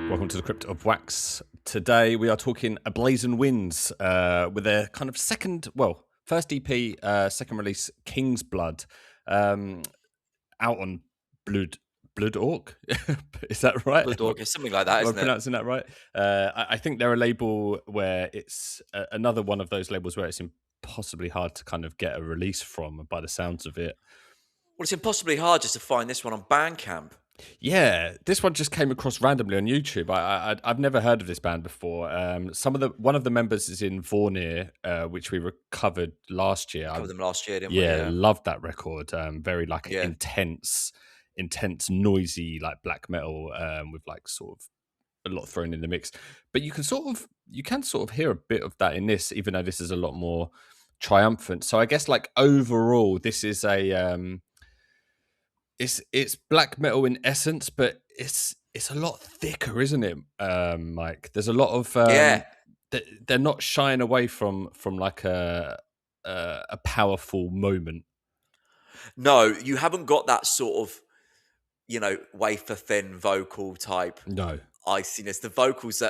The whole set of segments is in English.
Welcome to the Crypt of Wax. Today we are talking Ablazen Winds with their kind of first EP, second release, Kingsblood, out on Blood Orc. Is that right? Blood Orc, something like that, Am I isn't it? pronouncing that right? I think they're a label where it's another one of those labels where it's impossibly hard to kind of get a release from by the sounds of it. Well, it's impossibly hard just to find this one on Bandcamp. Yeah, this one just came across randomly on YouTube. I've never heard of this band before. One of the members is in Vornir, which we recovered last year. Covered them last year, didn't we? Yeah, Yeah. loved that record. Very like Yeah. intense, noisy like black metal with like sort of a lot thrown in the mix. But you can sort of hear a bit of that in this, even though this is a lot more triumphant. So I guess like overall, this is a it's black metal in essence, but it's a lot thicker, isn't it, Mike? There's a lot of Yeah. they're not shying away from like a powerful moment. No, you haven't got that sort of, wafer thin vocal type No, iciness. The vocals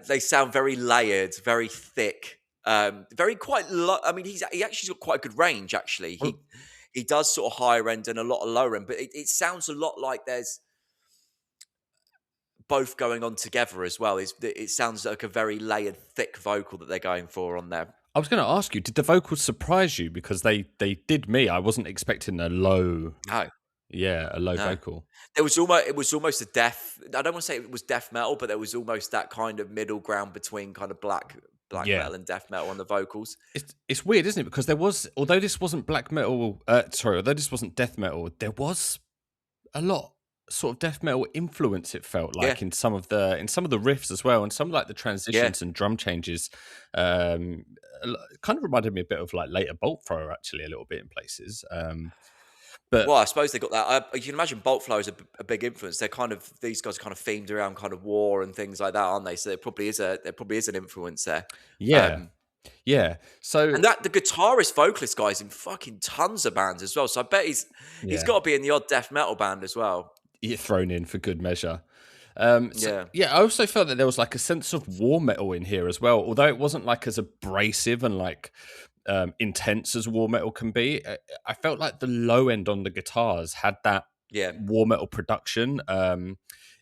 they sound very layered, very thick, very quite low. I mean, he actually's got quite a good range. Actually, well, he does sort of higher end and a lot of lower end, but it sounds a lot like there's both going on together as well. It sounds like a very layered, thick vocal that they're going for on there. I was going to ask you, did the vocals surprise you? Because they did me. I wasn't expecting a low, No, a low no. vocal. It was almost a death. I don't want to say it was death metal, but there was almost that kind of middle ground between kind of black Yeah, metal and death metal on the vocals. it's weird, isn't it? Because although this wasn't black metal, although this wasn't death metal, there was a lot sort of death metal influence. It felt Yeah, like in some of the riffs as well, and some like the yeah. transitions and drum changes. Kind of reminded me a bit of like later Bolt Thrower, actually, a little bit in places. But Well, I suppose they got that. You can imagine Bolt Flow is a big influence. These guys are kind of themed around kind of war and things like that, aren't they? So there probably is an influence there. yeah, Um, yeah. So and that the guitarist vocalist guy's in fucking tons of bands as well. So I bet he's yeah, got to be in the odd death metal band as well. you're thrown in for good measure. So Yeah, yeah, I also felt that there was like a sense of war metal in here as well, although it wasn't like as abrasive and like intense as war metal can be. I felt like the low end on the guitars had that yeah, war metal production.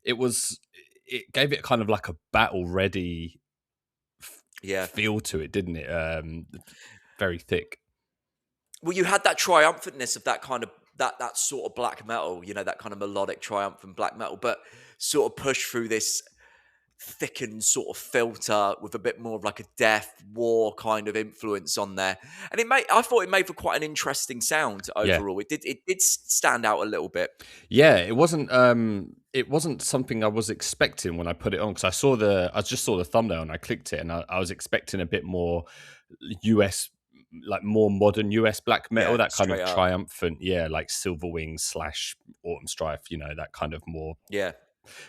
It was it gave it kind of like a battle ready yeah. feel to it, didn't it? Very thick. Well, you had that triumphantness of that kind of that sort of black metal, that kind of melodic triumphant black metal, but sort of push through this thickened sort of filter with a bit more of like a death war kind of influence on there. And I thought it made for quite an interesting sound Yeah, overall. It did stand out a little bit. yeah. It wasn't something I was expecting when I put it on, because I just saw the thumbnail and I clicked it, and I was expecting a bit more US, like more modern US black metal, Yeah, that kind of straight up. triumphant, like Silver Wings / Autumn Strife, that kind of more. Yeah.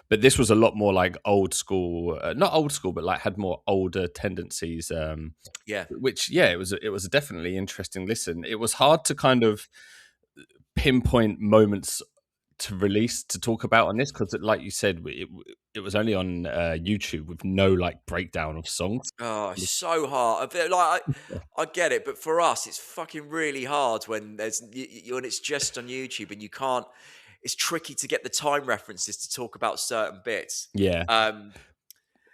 But this was a lot more like old school, not old school, but like had more older tendencies. Yeah. Which it was a definitely interesting listen. It was hard to kind of pinpoint moments to release to talk about on this, because like you said, it was only on YouTube with no like breakdown of songs. Oh, it's so hard. I feel like I get it, but for us, it's fucking really hard when when it's just on YouTube and you can't. It's tricky to get the time references to talk about certain bits. Yeah, Um,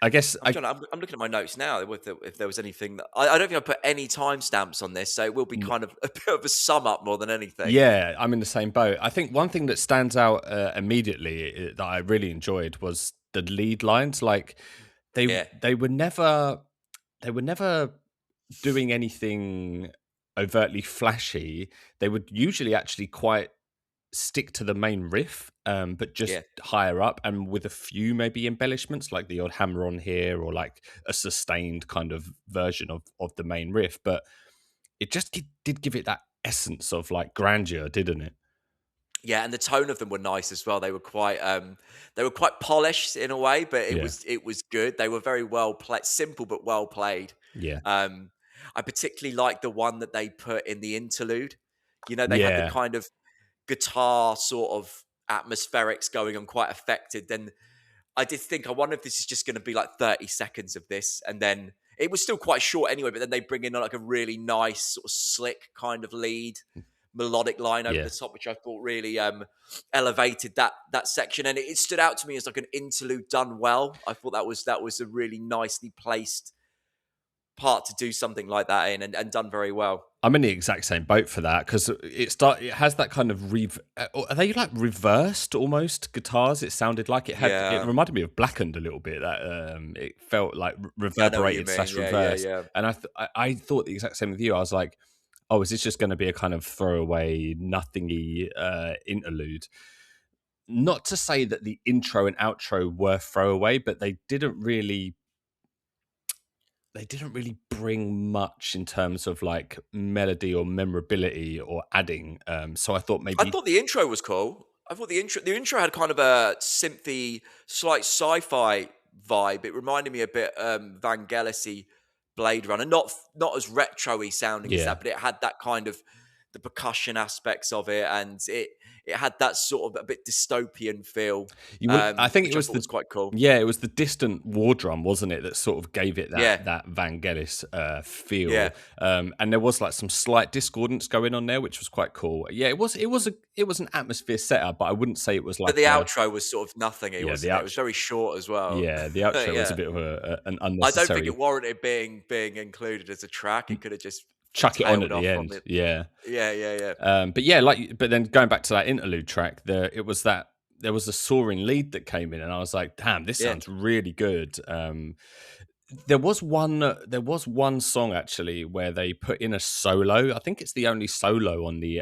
I guess I'm trying. I'm looking at my notes now. If there was anything that I don't think I put any timestamps on this, so it will be kind of a bit of a sum up more than anything. yeah, I'm in the same boat. I think one thing that stands out immediately that I really enjoyed was the lead lines. Like they Yeah, they were never they were never doing anything overtly flashy. They would usually actually quite stick to the main riff, but just yeah, higher up and with a few maybe embellishments, like the odd hammer on here or like a sustained kind of version of the main riff. But it just did give it that essence of like grandeur, didn't it? yeah. And the tone of them were nice as well. They were quite polished in a way, but Yeah, it was good. They were very well played, simple but well played. yeah, Um, I particularly like the one that they put in the interlude. They had the yeah, kind of guitar sort of atmospherics going on, quite affected. Then I did think, I wonder if this is just going to be like 30 seconds of this. And then it was still quite short anyway, but then they bring in like a really nice, sort of slick kind of lead melodic line over Yeah. the top, which I thought really elevated that section. And it stood out to me as like an interlude done well. I thought that was a really nicely placed part to do something like that in, and done very well. I'm in the exact same boat for that because it has that kind of are they like reversed almost guitars? It sounded like it Yeah. reminded me of Blackened a little bit. That it felt like I know what you reverberated mean. slash Yeah, yeah, reversed, yeah. and I thought the exact same with you. I was like, oh, is this just going to be a kind of throwaway, nothingy interlude? Not to say that the intro and outro were throwaway, but they didn't really bring much in terms of like melody or memorability or adding. So I thought I maybe, thought the intro was cool. I thought the intro had kind of a synthy, slight sci-fi vibe. It reminded me a bit Vangelis-y Blade Runner, not as retro-y sounding as yeah, that, but it had that kind of the percussion aspects of it, and it had that sort of a bit dystopian feel, you will. I think it which I was thought was quite cool. it was the distant war drum, wasn't it, that sort of gave it that Yeah, that Vangelis feel. yeah. And there was like some slight discordance going on there, which was quite cool. Yeah, it was an atmosphere setter, but I wouldn't say it was But like the a outro was sort of nothing, yeah the wasn't it? It out was very short as well. yeah the outro was a Yeah. bit of an I don't think unnecessary it warranted being included as a track. It could have just chuck it on at tailed the off on end. the. Yeah. Yeah, yeah, yeah, But yeah, but then going back to that interlude track, there was a soaring lead that came in, and I was like, "Damn, this yeah, sounds really good." There was one song actually where they put in a solo. I think it's the only solo on the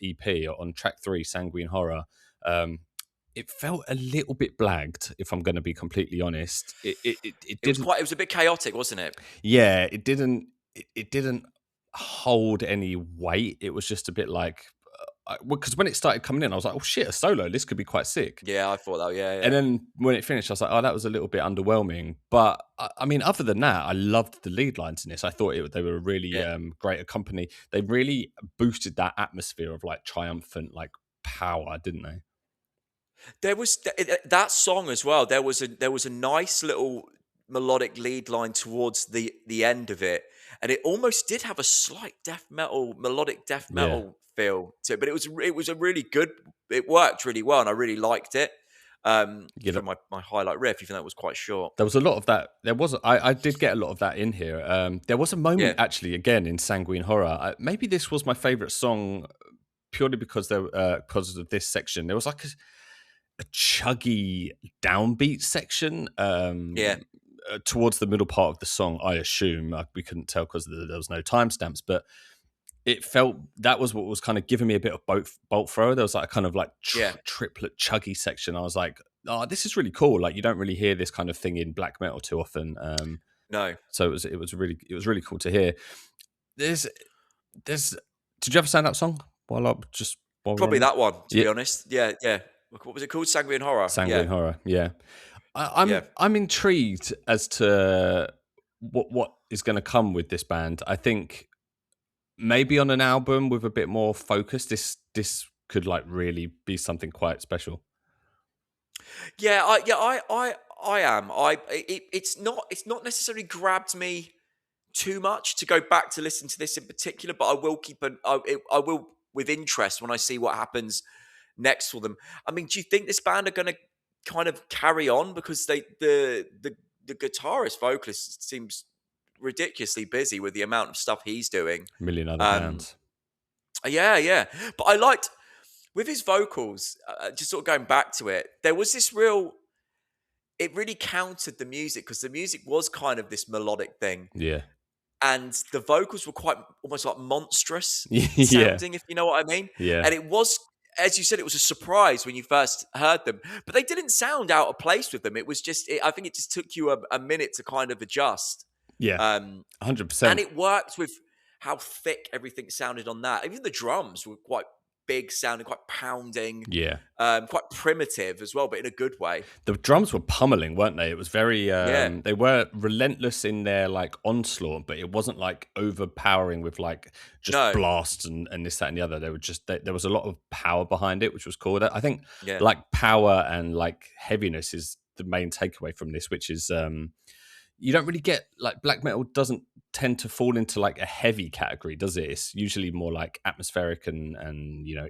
EP on track 3, Sanguine Horror. Um, it felt a little bit blagged, if I'm going to be completely honest. It It was didn't. quite. It was a bit chaotic, wasn't it? Yeah, it didn't. It didn't hold any weight. It was just a bit like because when it started coming in, I was like, "Oh shit, a solo! This could be quite sick." Yeah, I thought that. Yeah, And yeah, then when it finished, I was like, "Oh, that was a little bit underwhelming." But I mean, other than that, I loved the lead lines in this. I thought they were a really yeah. great accompany. They really boosted that atmosphere of like triumphant, like power, didn't they? There was that song as well. There was a nice little melodic lead line towards the end of it, and it almost did have a slight melodic death Yeah, metal feel to it. But it was a really good. It worked really well, and I really liked it. you know, For my highlight riff, even though it was quite short. there was a lot of that. I did get a lot of that in here. There was a moment Yeah, actually, again in Sanguine Horror. Maybe this was my favorite song purely because of this section. There was like a chuggy downbeat section yeah, towards the middle part of the song. I assume we couldn't tell because there was no timestamps, but it felt that was what was kind of giving me a bit of bolt thrower. There was like a kind of like yeah. triplet chuggy section. I was like, oh, this is really cool. Like you don't really hear this kind of thing in black metal too often. No, So it was really cool to hear. There's there's Did you have a stand up song while we're probably on? that one. To Yeah, be honest, yeah, yeah. What was it called? Sanguine Horror. Sanguine Yeah, Horror. Yeah, yeah. I'm intrigued as to what is going to come with this band. I think maybe on an album with a bit more focus, this could like really be something quite special. I am. It's not necessarily grabbed me too much to go back to listen to this in particular, but I will keep I will with interest when I see what happens next for them. I mean, do you think this band are going to kind of carry on because the guitarist vocalist seems ridiculously busy with the amount of stuff he's doing. Million other Um, bands. yeah, yeah. But I liked with his vocals. Just sort of going back to it, there was this real. It really countered the music because the music was kind of this melodic thing, Yeah. and the vocals were quite almost like monstrous Yeah. sounding, if you know what I mean. Yeah. And it was, as you said, it was a surprise when you first heard them, but they didn't sound out of place with them. It was just, I think it just took you a minute to kind of adjust. Yeah. Um, and 100%. it worked with how thick everything sounded on that. Even the drums were quite big sounding, quite pounding, Yeah. quite primitive as well, but in a good way. The drums were pummeling, weren't they? It was very Yeah. they were relentless in their like onslaught, but it wasn't like overpowering with like just No. blasts and this, that, and the other. They were just there was a lot of power behind it, which was cool. I think Yeah. like power and like heaviness is the main takeaway from this, which is you don't really get like black metal doesn't tend to fall into like a heavy category, does it? It's usually more like atmospheric and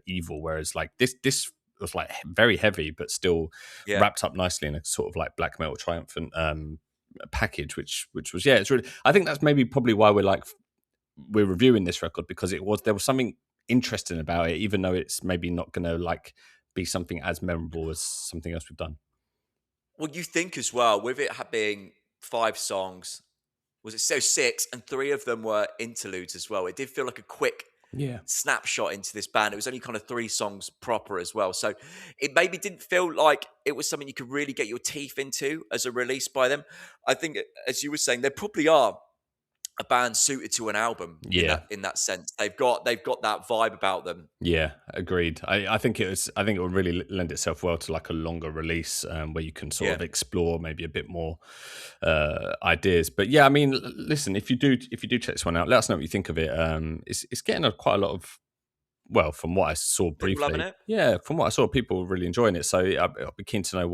evil. Whereas like this was like very heavy, but still Yeah. wrapped up nicely in a sort of like black metal triumphant package, which was it's really. I think that's maybe probably why we're reviewing this record, because there was something interesting about it, even though it's maybe not going to like be something as memorable as something else we've done. Well, you think as well, with it being 5 songs, was it so 6, and 3 of them were interludes as well. It did feel like a quick Yeah. snapshot into this band. It was only kind of 3 songs proper as well. So it maybe didn't feel like it was something you could really get your teeth into as a release by them. I think, as you were saying, they probably are a band suited to an album Yeah. in that sense. They've got that vibe about them. Yeah, agreed. I think I think it would really lend itself well to like a longer release, where you can sort Yeah. of explore maybe a bit more ideas. But yeah, I mean, listen, if you do check this one out, let us know what you think of it. It's getting quite a lot of, well, from what I saw People loving briefly, it. yeah, from what I saw, people really enjoying it. So I'll be keen to know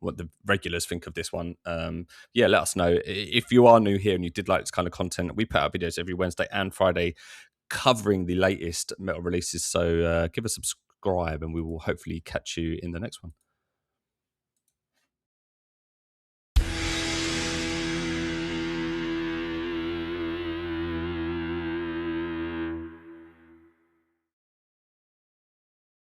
what the regulars think of this one. Yeah, let us know if you are new here and you did like this kind of content. We put out videos every Wednesday and Friday covering the latest metal releases. So give us a subscribe, and we will hopefully catch you in the next one.